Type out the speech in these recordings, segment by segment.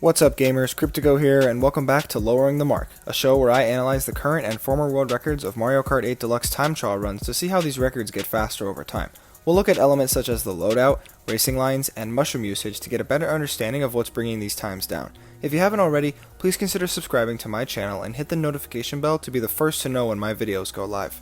What's up gamers, Cryptigo here, and welcome back to Lowering the Mark, a show where I analyze the current and former world records of Mario Kart 8 Deluxe time trial runs to see how these records get faster over time. We'll look at elements such as the loadout, racing lines, and mushroom usage to get a better understanding of what's bringing these times down. If you haven't already, please consider subscribing to my channel and hit the notification bell to be the first to know when my videos go live.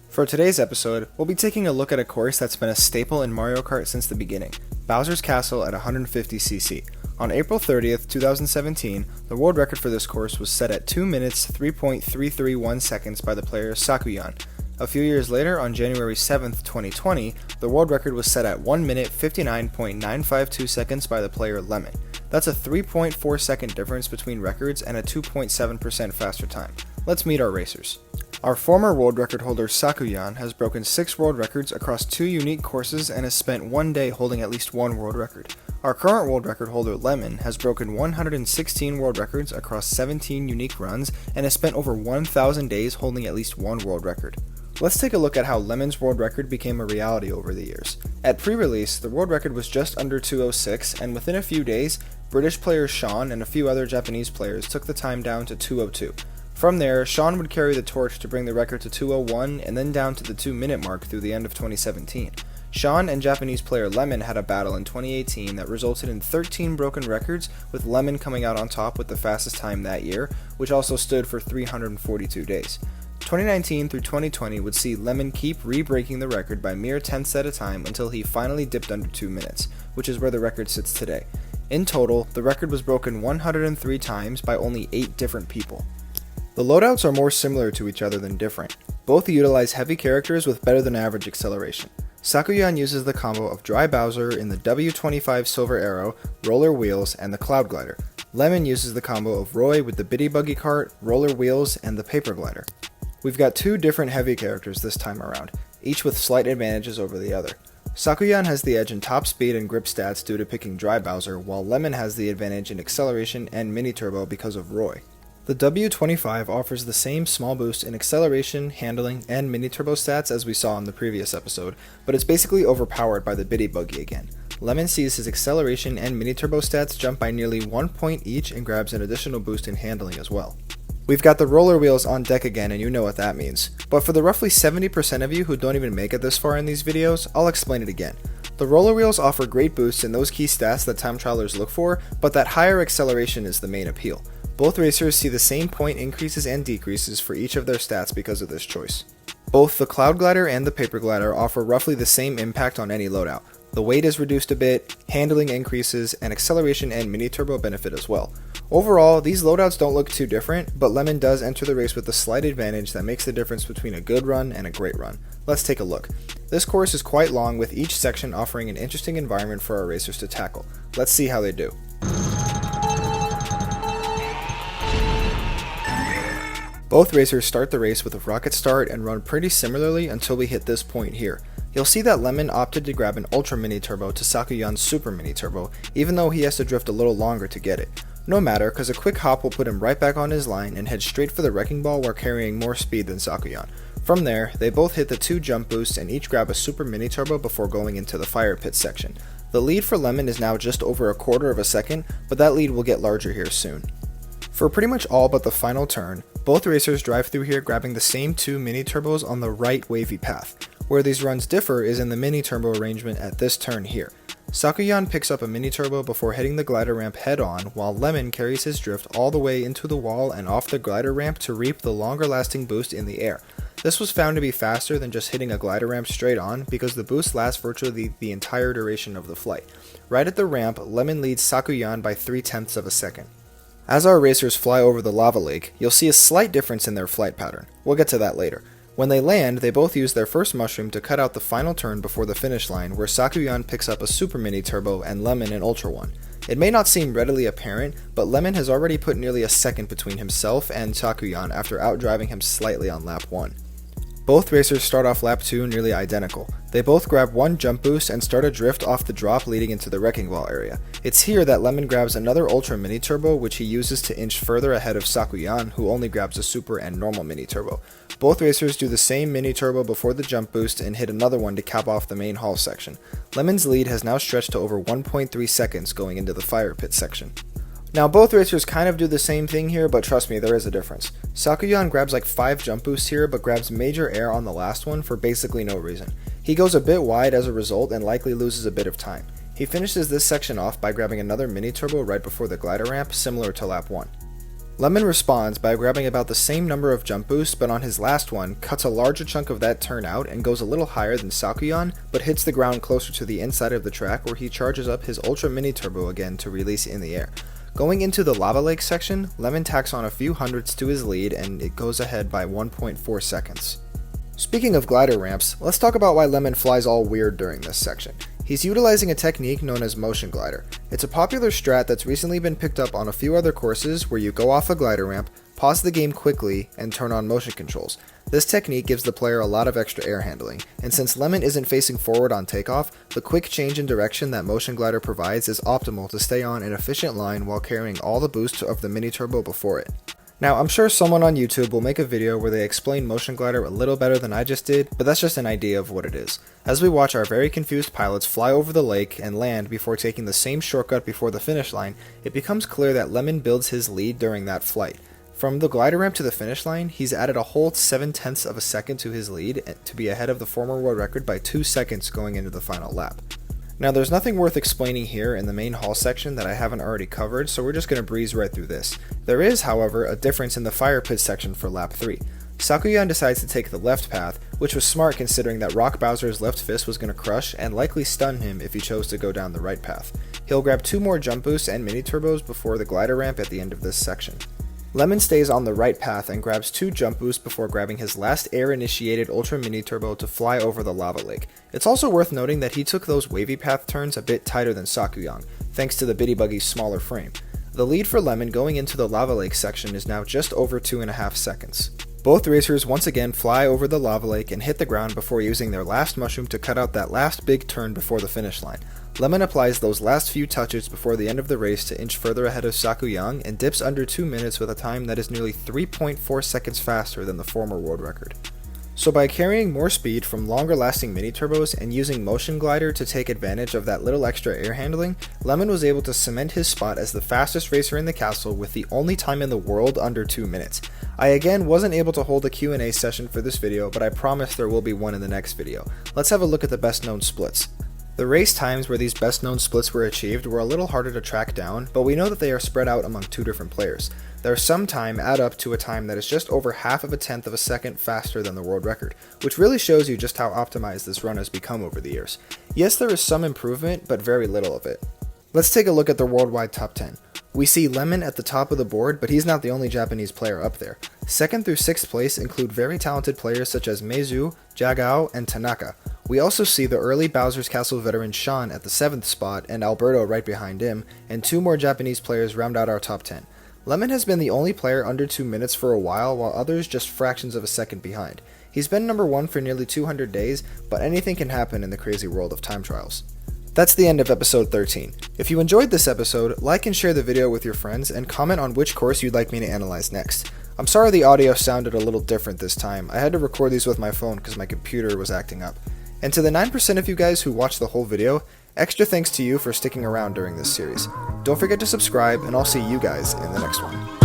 For today's episode, we'll be taking a look at a course that's been a staple in Mario Kart since the beginning, Bowser's Castle at 150cc. On April 30th, 2017, the world record for this course was set at 2 minutes 3.331 seconds by the player Sakuyan. A few years later, on January 7th, 2020, the world record was set at 1 minute 59.952 seconds by the player Lemon. That's a 3.4 second difference between records and a 2.7% faster time. Let's meet our racers. Our former world record holder Sakuyan has broken 6 world records across 2 unique courses and has spent 1 day holding at least 1 world record. Our current world record holder Lemon has broken 116 world records across 17 unique runs and has spent over 1,000 days holding at least 1 world record. Let's take a look at how Lemon's world record became a reality over the years. At pre-release, the world record was just under 2:06, and within a few days, British player Sean and a few other Japanese players took the time down to 2:02. From there, Sean would carry the torch to bring the record to 2:01 and then down to the 2-minute mark through the end of 2017. Sean and Japanese player Lemon had a battle in 2018 that resulted in 13 broken records, with Lemon coming out on top with the fastest time that year, which also stood for 342 days. 2019 through 2020 would see Lemon keep re-breaking the record by mere tenths at a time until he finally dipped under 2 minutes, which is where the record sits today. In total, the record was broken 103 times by only 8 different people. The loadouts are more similar to each other than different. Both utilize heavy characters with better than average acceleration. Sakuyan uses the combo of Dry Bowser in the W25 Silver Arrow, Roller Wheels, and the Cloud Glider. Lemon uses the combo of Roy with the Bitty Buggy Cart, Roller Wheels, and the Paper Glider. We've got 2 different heavy characters this time around, each with slight advantages over the other. Sakuyan has the edge in top speed and grip stats due to picking Dry Bowser, while Lemon has the advantage in acceleration and mini turbo because of Roy. The W25 offers the same small boost in acceleration, handling, and mini turbo stats as we saw in the previous episode, but it's basically overpowered by the Bitty Buggy again. Lemon sees his acceleration and mini turbo stats jump by nearly 1 point each and grabs an additional boost in handling as well. We've got the roller wheels on deck again, and you know what that means. But for the roughly 70% of you who don't even make it this far in these videos, I'll explain it again. The roller wheels offer great boosts in those key stats that time trialers look for, but that higher acceleration is the main appeal. Both racers see the same point increases and decreases for each of their stats because of this choice. Both the Cloud Glider and the Paper Glider offer roughly the same impact on any loadout. The weight is reduced a bit, handling increases, and acceleration and mini turbo benefit as well. Overall, these loadouts don't look too different, but Lemon does enter the race with a slight advantage that makes the difference between a good run and a great run. Let's take a look. This course is quite long, with each section offering an interesting environment for our racers to tackle. Let's see how they do. Both racers start the race with a rocket start and run pretty similarly until we hit this point here. You'll see that Lemon opted to grab an Ultra Mini Turbo to Sakuyan's Super Mini Turbo, even though he has to drift a little longer to get it. No matter, cause a quick hop will put him right back on his line and head straight for the Wrecking Ball while carrying more speed than Sakuyan. From there, they both hit the 2 jump boosts and each grab a Super Mini Turbo before going into the Fire Pit section. The lead for Lemon is now just over a quarter of a second, but that lead will get larger here soon. For pretty much all but the final turn, both racers drive through here grabbing the same 2 mini turbos on the right wavy path. Where these runs differ is in the mini turbo arrangement at this turn here. Sakuyan picks up a mini turbo before hitting the glider ramp head on, while Lemon carries his drift all the way into the wall and off the glider ramp to reap the longer lasting boost in the air. This was found to be faster than just hitting a glider ramp straight on because the boost lasts virtually the entire duration of the flight. Right at the ramp, Lemon leads Sakuyan by 0.3 of a second. As our racers fly over the lava lake, you'll see a slight difference in their flight pattern. We'll get to that later. When they land, they both use their first mushroom to cut out the final turn before the finish line, where Sakuyan picks up a Super Mini Turbo and Lemon an Ultra one. It may not seem readily apparent, but Lemon has already put nearly a second between himself and Sakuyan after outdriving him slightly on lap 1. Both racers start off lap 2 nearly identical. They both grab 1 jump boost and start a drift off the drop leading into the Wrecking Ball area. It's here that Lemon grabs another Ultra Mini Turbo, which he uses to inch further ahead of Sakuyan, who only grabs a Super and normal Mini Turbo. Both racers do the same Mini Turbo before the jump boost and hit another one to cap off the main hall section. Lemon's lead has now stretched to over 1.3 seconds going into the Fire Pit section. Now both racers kind of do the same thing here, but trust me, there is a difference. Sakuyan grabs like 5 jump boosts here, but grabs major air on the last one for basically no reason. He goes a bit wide as a result and likely loses a bit of time. He finishes this section off by grabbing another mini turbo right before the glider ramp, similar to lap 1. Lemon responds by grabbing about the same number of jump boosts, but on his last one, cuts a larger chunk of that turn out and goes a little higher than Sakuyan, but hits the ground closer to the inside of the track where he charges up his ultra mini turbo again to release in the air. Going into the lava lake section, Lemon tacks on a few hundredths to his lead and it goes ahead by 1.4 seconds. Speaking of glider ramps, let's talk about why Lemon flies all weird during this section. He's utilizing a technique known as motion glider. It's a popular strat that's recently been picked up on a few other courses where you go off a glider ramp, pause the game quickly, and turn on motion controls. This technique gives the player a lot of extra air handling, and since Lemon isn't facing forward on takeoff, the quick change in direction that motion glider provides is optimal to stay on an efficient line while carrying all the boost of the mini turbo before it. Now, I'm sure someone on YouTube will make a video where they explain motion glider a little better than I just did, but that's just an idea of what it is. As we watch our very confused pilots fly over the lake and land before taking the same shortcut before the finish line, it becomes clear that Lemon builds his lead during that flight. From the glider ramp to the finish line, he's added a whole 7/10 of a second to his lead to be ahead of the former world record by 2 seconds going into the final lap. Now there's nothing worth explaining here in the main haul section that I haven't already covered, so we're just going to breeze right through this. There is, however, a difference in the fire pit section for lap 3. Sakuyan decides to take the left path, which was smart considering that Rock Bowser's left fist was going to crush and likely stun him if he chose to go down the right path. He'll grab 2 more jump boosts and mini turbos before the glider ramp at the end of this section. Lemon stays on the right path and grabs 2 jump boosts before grabbing his last air-initiated Ultra Mini Turbo to fly over the lava lake. It's also worth noting that he took those wavy path turns a bit tighter than Sakuyan, thanks to the Bitty Buggy's smaller frame. The lead for Lemon going into the lava lake section is now just over 2.5 seconds. Both racers once again fly over the lava lake and hit the ground before using their last mushroom to cut out that last big turn before the finish line. Lemon applies those last few touches before the end of the race to inch further ahead of Sakuyan and dips under 2 minutes with a time that is nearly 3.4 seconds faster than the former world record. So by carrying more speed from longer lasting mini turbos and using motion glider to take advantage of that little extra air handling, Lemon was able to cement his spot as the fastest racer in the castle with the only time in the world under 2 minutes. I again wasn't able to hold a Q&A session for this video, but I promise there will be one in the next video. Let's have a look at the best known splits. The race times where these best known splits were achieved were a little harder to track down, but we know that they are spread out among 2 different players. Their sum time add up to a time that is just over 0.5 of a second faster than the world record, which really shows you just how optimized this run has become over the years. Yes, there is some improvement, but very little of it. Let's take a look at the worldwide top 10. We see Lemon at the top of the board, but he's not the only Japanese player up there. 2nd through 6th place include very talented players such as Meizu, Jagao, and Tanaka. We also see the early Bowser's Castle veteran Sean at the 7th spot and Alberto right behind him, and 2 more Japanese players round out our top 10. Lemon has been the only player under 2 minutes for a while others just fractions of a second behind. He's been number 1 for nearly 200 days, but anything can happen in the crazy world of time trials. That's the end of episode 13. If you enjoyed this episode, like and share the video with your friends and comment on which course you'd like me to analyze next. I'm sorry the audio sounded a little different this time. I had to record these with my phone because my computer was acting up. And to the 9% of you guys who watched the whole video, extra thanks to you for sticking around during this series. Don't forget to subscribe, and I'll see you guys in the next one.